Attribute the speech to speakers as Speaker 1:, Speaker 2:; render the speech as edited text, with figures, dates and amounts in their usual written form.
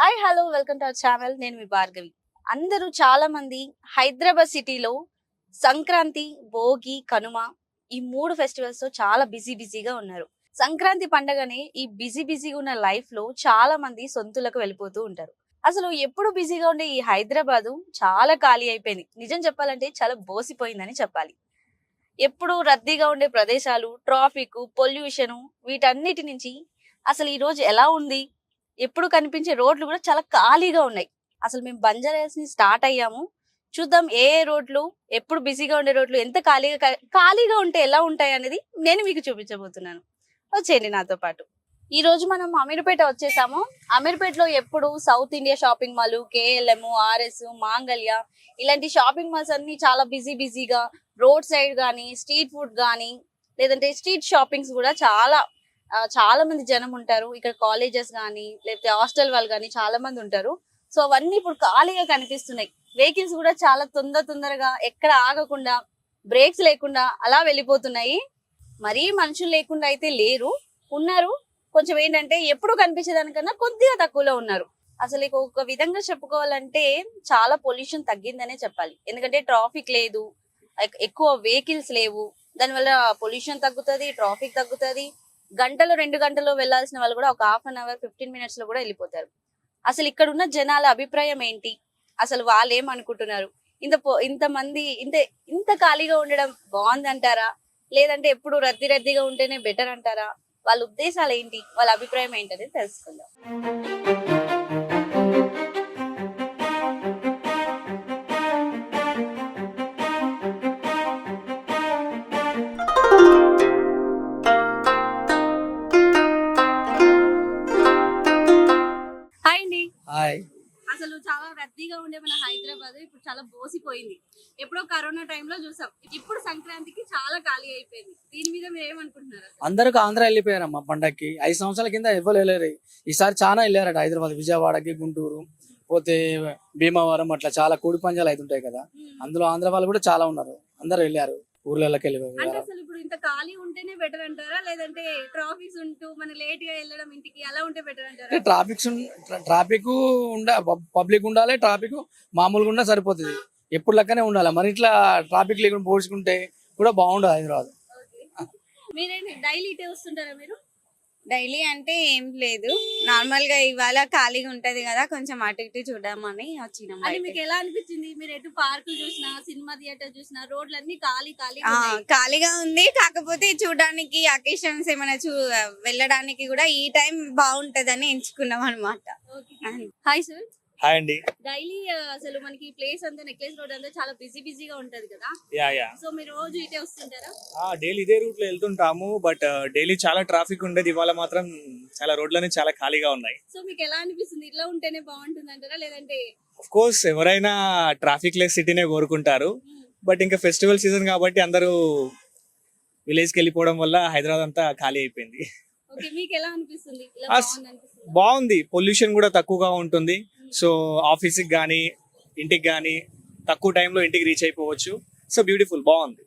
Speaker 1: Hi hello welcome to our channel. నేను మీ భార్గవి. అందరూ చాలా మంది హైదరాబాద్ సిటీలో సంక్రాంతి, భోగి, కనుమ ఈ 3 ఫెస్టివల్స్ తో చాలా బిజీగా ఉన్నారు. సంక్రాంతి పండగనే ఈ బిజీగా ఉన్న లైఫ్ లో చాలా మంది సొంతులకు వెళ్ళిపోతూ ఉంటారు. అసలు ఎప్పుడు బిజీగా ఉండే ఈ హైదరాబాదు చాలా ఖాళీ అయిపోయింది. నిజం చెప్పాలంటే చాలా బోసిపోయిందని చెప్పాలి. ఎప్పుడు రద్దీగా ఉండే ప్రదేశాలు, ట్రాఫిక్, పొల్యూషన్ వీటన్నిటి నుంచి అసలు ఈ రోజు ఎలా ఉంది? ఎప్పుడు కనిపించే రోడ్లు కూడా చాలా ఖాళీగా ఉన్నాయి. అసలు మేము బంజారాస్ ని స్టార్ట్ అయ్యాము. చూద్దాం ఏ రోడ్లు, ఎప్పుడు బిజీగా ఉండే రోడ్లు ఎంత ఖాళీగా ఉంటే ఎలా ఉంటాయి అనేది నేను మీకు చూపించబోతున్నాను. వచ్చేయండి నాతో పాటు. ఈ రోజు మనం అమీర్పేట వచ్చేసాము. అమీర్పేటలో ఎప్పుడు south India shopping mall, KLM, RS, మాంగళ్య ఇలాంటి షాపింగ్ మాల్స్ అన్ని చాలా బిజీగా రోడ్ సైడ్ గానీ, స్ట్రీట్ ఫుడ్ గానీ, లేదంటే స్ట్రీట్ షాపింగ్స్ కూడా చాలా మంది జనం ఉంటారు. ఇక్కడ కాలేజెస్ కానీ, లేకపోతే హాస్టల్ వాళ్ళు కానీ చాలా మంది ఉంటారు. సో అవన్నీ ఇప్పుడు ఖాళీగా కనిపిస్తున్నాయి. వెహికల్స్ కూడా చాలా తొందరగా ఎక్కడ ఆగకుండా, బ్రేక్స్ లేకుండా అలా వెళ్ళిపోతున్నాయి. మరీ మనుషులు లేకుండా అయితే లేరు, ఉన్నారు. కొంచెం ఏంటంటే ఎప్పుడు కనిపించేదానికన్నా కొద్దిగా తక్కువలో ఉన్నారు. అసలు ఒక విధంగా చెప్పుకోవాలంటే చాలా పొల్యూషన్ తగ్గిందనే చెప్పాలి. ఎందుకంటే ట్రాఫిక్ లేదు, ఎక్కువ వెహికల్స్ లేవు. దానివల్ల పొల్యూషన్ తగ్గుతుంది, ట్రాఫిక్ తగ్గుతుంది. గంటలో 2 గంటల్లో వెళ్లాల్సిన వాళ్ళు కూడా ఒక హాఫ్ అన్ అవర్ 15 minutes లో కూడా వెళ్ళిపోతారు. అసలు ఇక్కడ ఉన్న జనాల అభిప్రాయం ఏంటి? అసలు వాళ్ళు ఏమనుకుంటున్నారు? ఇంతమంది ఇంత ఖాళీగా ఉండడం బాగుందంటారా, లేదంటే ఎప్పుడు రద్దీగా ఉంటేనే బెటర్ అంటారా? వాళ్ళ ఉద్దేశాలు ఏంటి, వాళ్ళ అభిప్రాయం ఏంటనేది తెలుసుకుందాం. హాయ్ అండి.
Speaker 2: హాయ్.
Speaker 1: అసలు చాలా రద్దీగా ఉండే మన హైదరాబాద్ ఇప్పుడు చాలా బోసిపోయింది. ఎప్పుడో కరోనా టైంలో చూసాం, ఇప్పుడు సంక్రాంతికి చాలా ఖాళీ అయిపోయింది. దీని మీద మీరు ఏమనుకుంటున్నారు?
Speaker 2: అందరికి ఆంధ్ర వెళ్ళిపోయారమ్మా పండక్కి. 5 సంవత్సరాల కింద ఎవరు వెళ్ళారు. ఈసారి చాలా వెళ్ళారట హైదరాబాద్, విజయవాడకి, గుంటూరు, పోతే భీమవరం, అట్లా చాలా కోడి పంజాలు అవుతుంటాయి కదా. అందులో ఆంధ్ర వాళ్ళు కూడా చాలా ఉన్నారు. అందరు వెళ్ళారు, ఊర్లలోకి వెళ్ళిపోయారు.
Speaker 1: అసలు ఇప్పుడు ఇంత ఖాళీ ఉంటేనే బెటర్ అంటారా, లేదంటే ట్రాఫిక్ ఉంటూ మన లేట్ గా వెళ్ళడం ఇంటికి అలా ఉంటే బెటర్ అంటారా?
Speaker 2: ట్రాఫిక్ పబ్లిక్ ఉండాలి, ట్రాఫిక్ మామూలుగా ఉన్నా సరిపోతుంది. ఎప్పుడు లెక్కనే ఉండాలి. మరి ఇట్లా ట్రాఫిక్ లేకుండా పోల్చుకుంటే కూడా బాగుండదు హైదరాబాద్.
Speaker 1: మీరేంటి డైలీ ఇటే వస్తుంటారా మీరు?
Speaker 3: డైలీ అంటే ఏం లేదు, నార్మల్ గా ఇవాళ ఖాళీగా ఉంటది కదా, కొంచెం అటు ఇటు చూద్దామని వచ్చినాం.
Speaker 1: అది మీకు ఎలా అనిపించింది? మీరు ఎటు పార్కులు చూసినా, సినిమా థియేటర్ చూసినా, రోడ్లన్నీ
Speaker 3: ఖాళీగా ఉంది. కాకపోతే చూడడానికి అకేషన్స్ ఏమైనా వెళ్ళడానికి కూడా ఈ టైం బాగుంటదని ఎంచుకున్నాం అనమాట.
Speaker 1: Hi sir.
Speaker 4: హాయ్ అండి.
Speaker 1: డైలీ అసలు మనకి ప్లేస్ అంతా, నెక్లెస్ రోడ్ అంతా చాలా బిజీగా ఉంటది కదా. సో మీరు రోజు ఇటే వస్తుంటారా?
Speaker 4: డైలీ ఇదే రూట్ లో వెళ్తుంటాము, బట్ డైలీ చాలా ట్రాఫిక్ ఉండేది. ఇవాళ మాత్రం చాలా రోడ్లన్నీ చాలా ఖాళీగా ఉన్నాయి.
Speaker 1: సో మీకు ఎలా అనిపిస్తుంది? ఇట్లా ఉంటేనే బాగుంటుంది అంటారా, లేదంటే?
Speaker 4: ఆఫ్ కోర్స్ ఎవరైనా ట్రాఫిక్ లెస్ సిటీనే కోరుకుంటారు. బట్ ఇంకా ఫెస్టివల్ సీజన్ కాబట్టి అందరూ విలేజ్ కి వెళ్ళిపోవడం వల్ల హైదరాబాద్ అంతా ఖాళీ అయిపోయింది.
Speaker 1: ఓకే, మీకు ఎలా అనిపిస్తుంది?
Speaker 4: బాగుంది, పొల్యూషన్ కూడా తక్కువగా ఉంటుంది. సో ఆఫీస్కి కానీ, ఇంటికి కానీ తక్కువ టైంలో ఇంటికి రీచ్ అయిపోవచ్చు. సో బ్యూటిఫుల్, బాగుంది.